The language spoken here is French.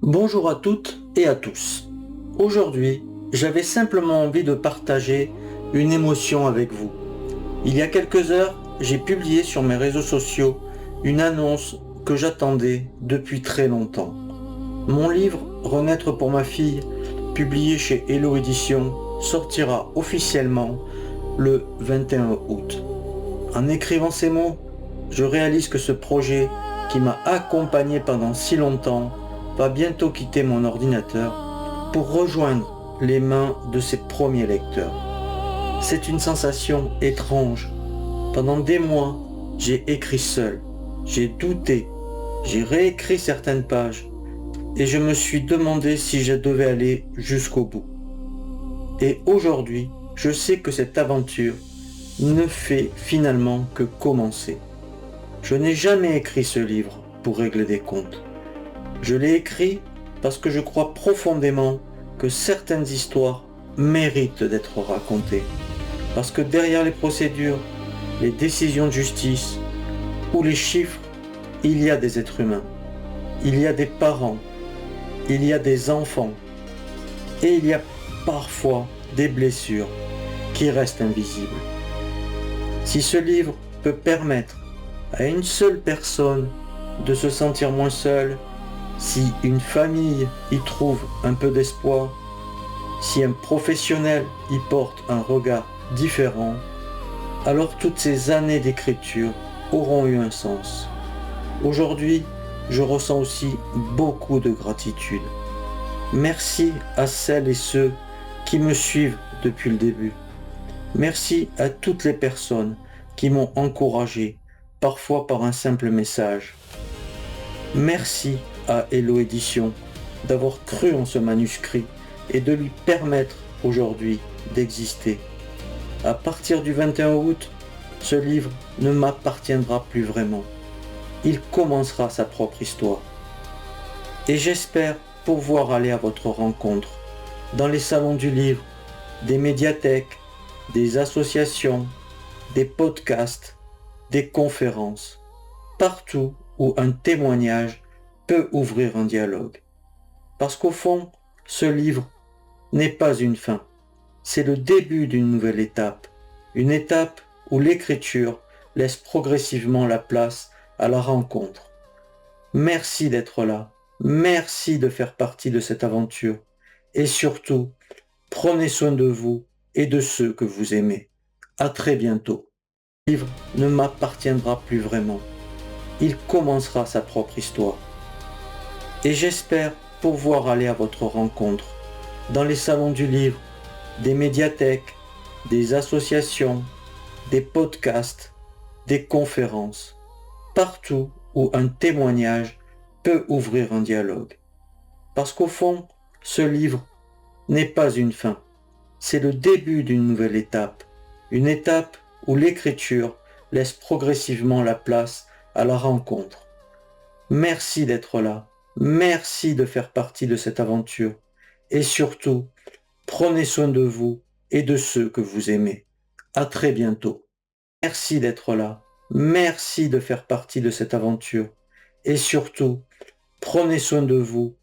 Bonjour à toutes et à tous. Aujourd'hui, j'avais simplement envie de partager une émotion avec vous. Il y a quelques heures, j'ai publié sur mes réseaux sociaux une annonce que j'attendais depuis très longtemps. Mon livre Renaître pour ma fille, publié chez Hello Éditions, sortira officiellement le 21 août. En écrivant ces mots, je réalise que ce projet qui m'a accompagné pendant si longtemps va bientôt quitter mon ordinateur pour rejoindre les mains de ses premiers lecteurs. C'est une sensation étrange. Pendant des mois, j'ai écrit seul, j'ai douté, j'ai réécrit certaines pages et je me suis demandé si je devais aller jusqu'au bout. Et aujourd'hui, je sais que cette aventure ne fait finalement que commencer. Je n'ai jamais écrit ce livre pour régler des comptes. Je l'ai écrit parce que je crois profondément que certaines histoires méritent d'être racontées. Parce que derrière les procédures, les décisions de justice ou les chiffres, il y a des êtres humains. Il y a des parents. Il y a des enfants. Et il y a parfois des blessures qui restent invisibles. Si ce livre peut permettre à une seule personne de se sentir moins seule, si une famille y trouve un peu d'espoir, si un professionnel y porte un regard différent, alors toutes ces années d'écriture auront eu un sens. Aujourd'hui, je ressens aussi beaucoup de gratitude. Merci à celles et ceux qui me suivent depuis le début. Merci à toutes les personnes qui m'ont encouragé, parfois par un simple message. Merci à Hello Éditions d'avoir cru en ce manuscrit et de lui permettre aujourd'hui d'exister. À partir du 21 août, ce livre ne m'appartiendra plus vraiment. Il commencera sa propre histoire. Et j'espère pouvoir aller à votre rencontre dans les salons du livre, des médiathèques, des associations, des podcasts, des conférences, partout où un témoignage peut ouvrir un dialogue. Parce qu'au fond, ce livre n'est pas une fin, c'est le début d'une nouvelle étape, une étape où l'écriture laisse progressivement la place à la rencontre. Merci d'être là, merci de faire partie de cette aventure, et surtout, prenez soin de vous et de ceux que vous aimez. À très bientôt. Le livre ne m'appartiendra plus vraiment. Il commencera sa propre histoire. Et j'espère pouvoir aller à votre rencontre dans les salons du livre, des médiathèques, des associations, des podcasts, des conférences, partout où un témoignage peut ouvrir un dialogue. Parce qu'au fond, ce livre n'est pas une fin, c'est le début d'une nouvelle étape, une étape où l'écriture laisse progressivement la place à la rencontre. Merci d'être là, merci de faire partie de cette aventure, et surtout, prenez soin de vous et de ceux que vous aimez. À très bientôt. Merci d'être là, merci de faire partie de cette aventure, et surtout, prenez soin de vous